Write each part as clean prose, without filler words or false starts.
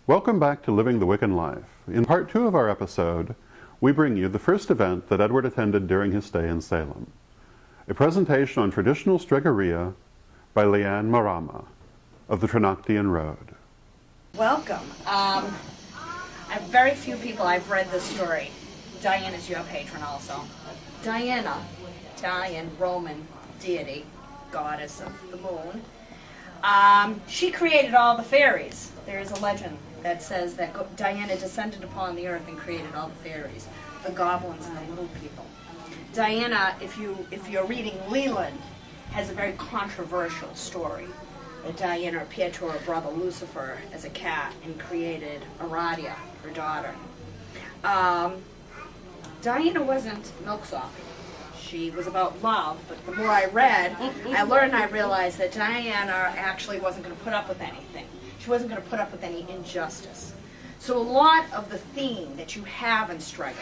Welcome back to Living the Wiccan Life. In part 2 of our episode, we bring you the first event that Edward attended during his stay in Salem. A presentation on traditional Stregheria by Leanne Marrama of the Trinoctian Road. Welcome. Very few people I've read this story. Diana is your patron also. Diana, Italian, Roman deity, goddess of the moon. She created all the fairies. There is a legend that says that Diana descended upon the earth and created all the fairies, the goblins and the little people. Diana, if you're reading Leland, has a very controversial story. That Diana appeared to her brother Lucifer as a cat and created Aradia, her daughter. Diana wasn't milksop. She was about love, but the more I read, I realized that Diana actually wasn't going to put up with anything. She wasn't going to put up with any injustice. So a lot of the theme that you have in Strega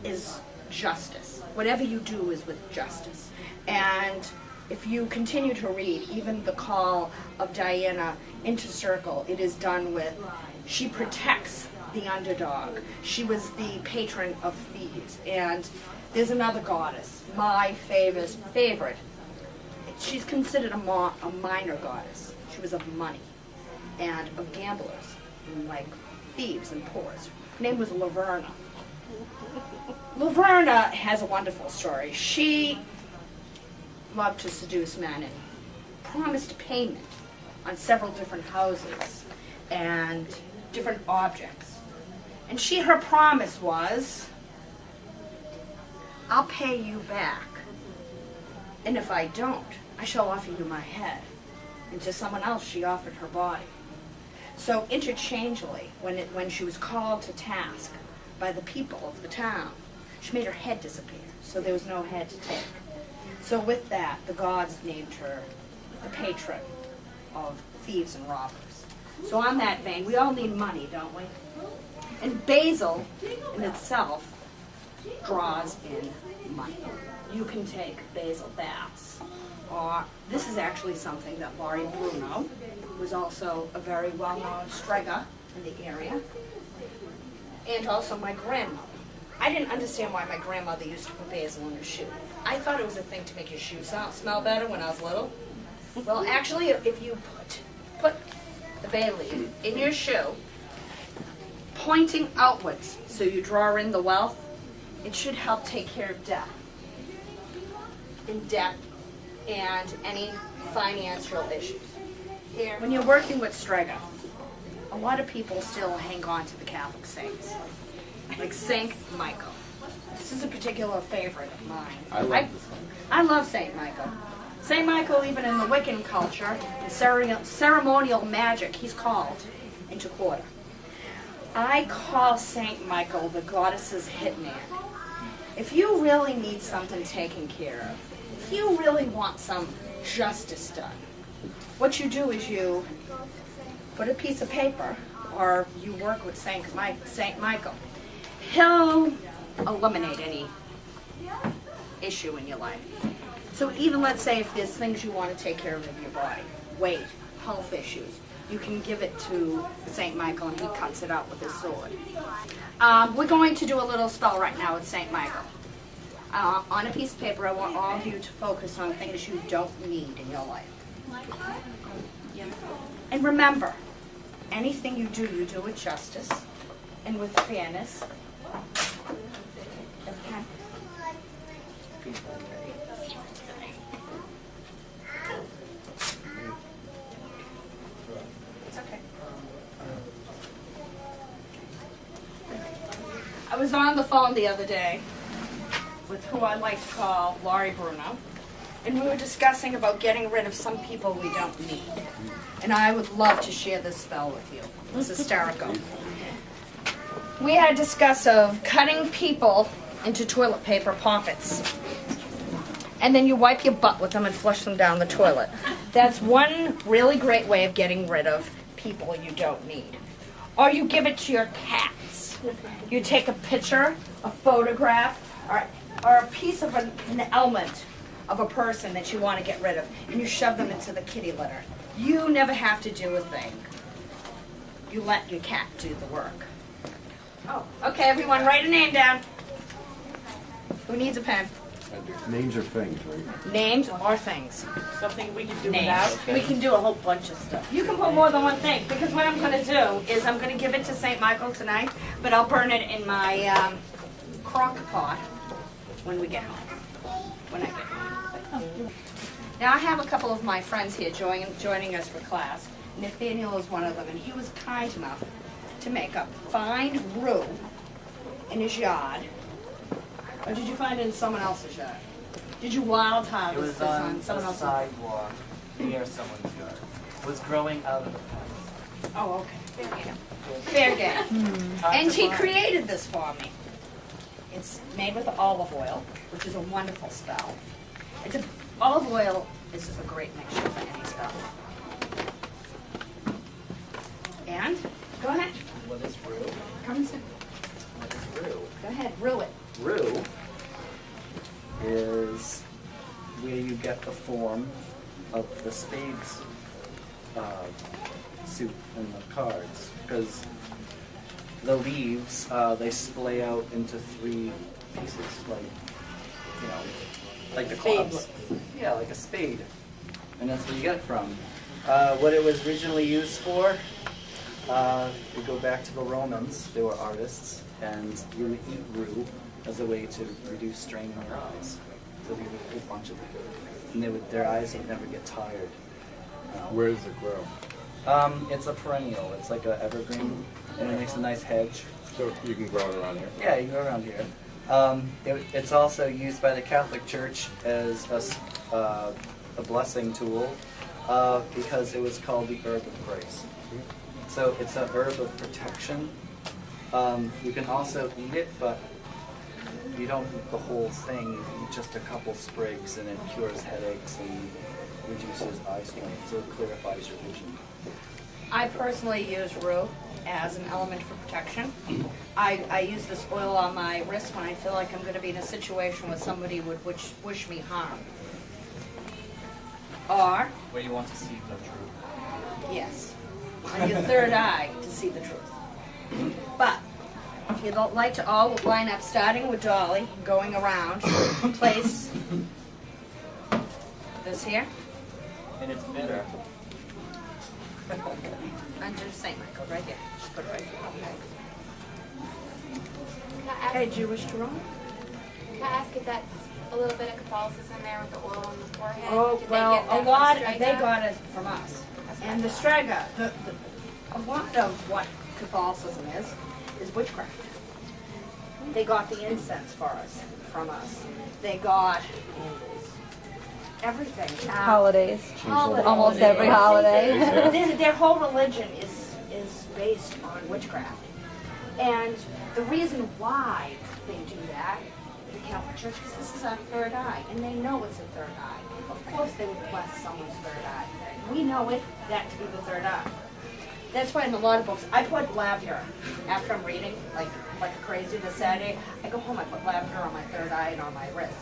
is justice. Whatever you do is with justice. And if you continue to read, even the call of Diana into Circle, it is done with, she protects the underdog. She was the patron of thieves. And there's another goddess, my favorite. She's considered a minor goddess. She was of money and of gamblers, and like thieves and poors. Her name was Laverna. Laverna has a wonderful story. She loved to seduce men and promised payment on several different houses and different objects. And her promise was, I'll pay you back. And if I don't, I shall offer you my head. And to someone else, she offered her body. So interchangeably, when she was called to task by the people of the town, she made her head disappear. So there was no head to take. So with that, the gods named her the patron of thieves and robbers. So on that vein, we all need money, don't we? And basil in itself draws in money. You can take basil baths. Or this is actually something that Laurie Bruno, who was also a very well-known Strega in the area, and also my grandmother. I didn't understand why my grandmother used to put basil in her shoe. I thought it was a thing to make your shoe smell better when I was little. Well, actually, if you put the bay leaf in your shoe, pointing outwards, so you draw in the wealth, it should help take care of debt. And any financial issues. Here, when you're working with Strega, a lot of people still hang on to the Catholic saints, like Saint Michael. This is a particular favorite of mine. I love Saint Michael. Saint Michael, even in the Wiccan culture, in ceremonial magic, he's called into quarter. I call Saint Michael the goddess's hitman. If you really need something taken care of, if you really want some justice done, what you do is you put a piece of paper, or you work with Saint Michael. He'll eliminate any issue in your life. So even let's say if there's things you want to take care of your body, weight, health issues, you can give it to Saint Michael and he cuts it out with his sword. We're going to do a little spell right now with Saint Michael. On a piece of paper, I want all of you to focus on things you don't need in your life. And remember, anything you do with justice and with fairness. Okay? It's okay. I was on the phone the other day with who I like to call Laurie Bruno, and we were discussing about getting rid of some people we don't need. And I would love to share this spell with you. It's hysterical. We had discussed of cutting people into toilet paper pockets. And then you wipe your butt with them and flush them down the toilet. That's one really great way of getting rid of people you don't need. Or you give it to your cats. You take a picture, a photograph, or a piece of an element of a person that you want to get rid of, and you shove them into the kitty litter. You never have to do a thing. you let your cat do the work. Oh, okay, everyone, write a name down. Who needs a pen? Names are things, right? Names or things. Something we can do Names. without. We can do a whole bunch of stuff. You can put more than one thing, because what I'm going to do is I'm going to give it to St. Michael tonight, but I'll burn it in my crock pot when we get home. When I get home. Now I have a couple of my friends here joining us for class. Nathaniel is one of them, and he was kind enough to make a fine rue in his yard. Or did you find it in someone else's yard? Did you wild harvest this on someone else's yard? Sidewalk near someone's yard. It was growing out of the fence. Oh, okay. Fair game. Fair game. And he created this for me. It's made with olive oil, which is a wonderful spell. Olive oil is a great mixture for any spell. And, go ahead. What is rue? Come and sit. What is rue? Go ahead, rue it. Rue is where you get the form of the spades suit in the cards, because the leaves they splay out into 3 pieces, like the clubs. Yeah, like a spade, and that's where you get it from. What it was originally used for, we go back to the Romans. They were artists, and you would eat rue as a way to reduce strain in your eyes. So we would eat a bunch of it, and their eyes would never get tired. Where does it grow? It's a perennial. It's like an evergreen, and it makes a nice hedge. So you can grow it around here? Yeah, you can go around here. It's also used by the Catholic Church as a blessing tool because it was called the herb of grace. So it's a herb of protection. You can also eat it, but you don't eat the whole thing. You eat just a couple sprigs, and it cures headaches and reduces eye strain, so it clarifies your vision. I personally use rue as an element for protection. I use this oil on my wrist when I feel like I'm going to be in a situation where somebody would wish me harm. Or, Where you want to see the truth. yes, on your third eye to see the truth. But if you'd like to all line up, starting with Dolly, going around, place this here And it's bitter. under St. Michael, right here. Just put it right here. Can Okay, do you wish to roll? I ask if that's a little bit of Catholicism there with the oil on the forehead? Oh, Did well, they get that a from lot, Strega? they got it from us. That's what And I the thought. Strega, a lot of what Catholicism is witchcraft. They got the incense from us. They got everything. Holidays. Holidays. Almost every holiday. Their whole religion is based on witchcraft. And the reason why they do that, the Catholic Church, is this is our third eye, and they know it's a third eye. Of course they would bless someone's third eye. We know that to be the third eye. That's why in a lot of books, I put lavender after I'm reading, like crazy this Saturday. I go home, I put lavender on my third eye and on my wrist.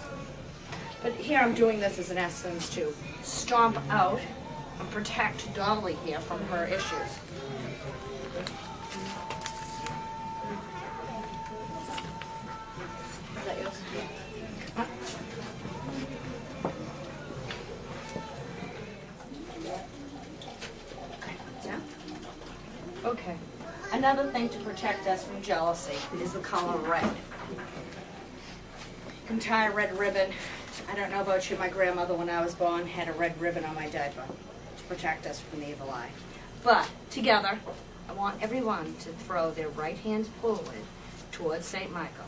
But here I'm doing this as an essence to stomp out and protect Dolly here from her issues. Is that yours? Huh? Yeah? Okay. Another thing to protect us from jealousy is the color red. You can tie a red ribbon. I don't know about you, my grandmother when I was born had a red ribbon on my diaper to protect us from the evil eye. But together, I want everyone to throw their right hand forward towards St. Michael.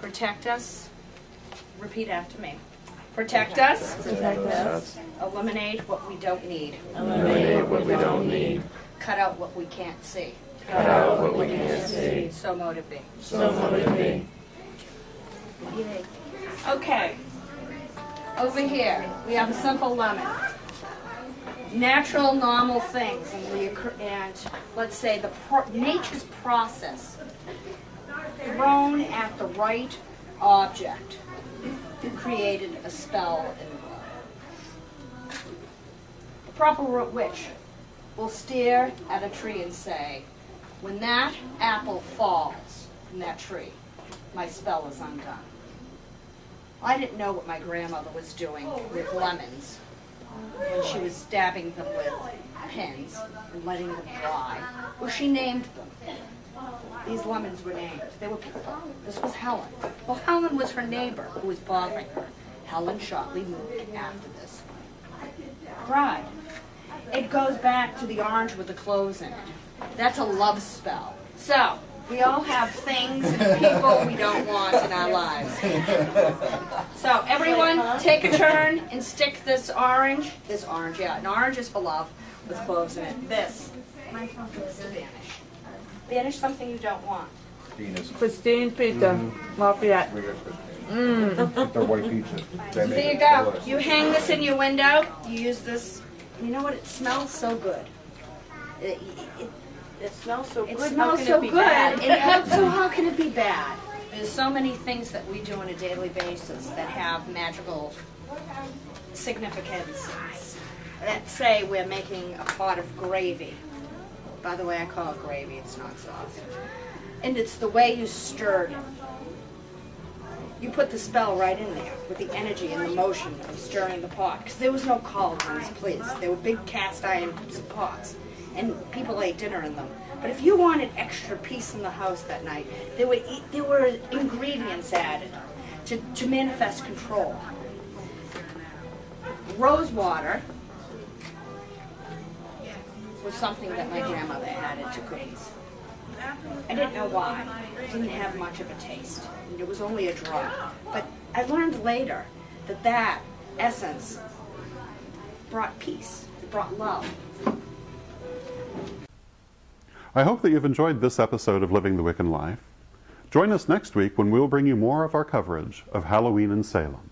Protect us. Repeat after me. Protect us. Protect us. Eliminate what we don't need. Eliminate what we don't need. Cut out what we can't see. Cut out what we can't see. So mote it be. So mote it be. Yay. Okay. Over here, we have a simple lemon. Natural, normal things, and let's say nature's process thrown at the right object created a spell in the world. The proper witch will stare at a tree and say, when that apple falls from that tree, my spell is undone. I didn't know what my grandmother was doing with lemons when she was stabbing them with pins and letting them dry. Well, she named them. These lemons were named. They were people. This was Helen. Well, Helen was her neighbor who was bothering her. Helen shortly moved after this. Bride. It goes back to the orange with the clothes in it. That's a love spell. So, we all have things and people we don't want in our lives. So, everyone take a turn and stick this orange, yeah, an orange is for love with cloves in it. This is banish. Banish something you don't want. Christine Peter, Lafayette. The white pizza. There you go. You hang this in your window, you use this. You know what? It smells so good. It smells so It good. smells How can so it be good. bad? So how can it be bad? There's so many things that we do on a daily basis that have magical significance. Let's say we're making a pot of gravy. By the way, I call it gravy. It's not sauce. And it's the way you stirred it. You put the spell right in there with the energy and the motion of stirring the pot. Because there was no cauldrons, please. They were big cast iron pots. And people ate dinner in them. But if you wanted extra peace in the house that night, there were ingredients added to manifest control. Rose water was something that my grandmother added to cookies. I didn't know why. It didn't have much of a taste. It was only a drop. But I learned later that that essence brought peace. It brought love. I hope that you've enjoyed this episode of Living the Wiccan Life. Join us next week when we'll bring you more of our coverage of Halloween in Salem.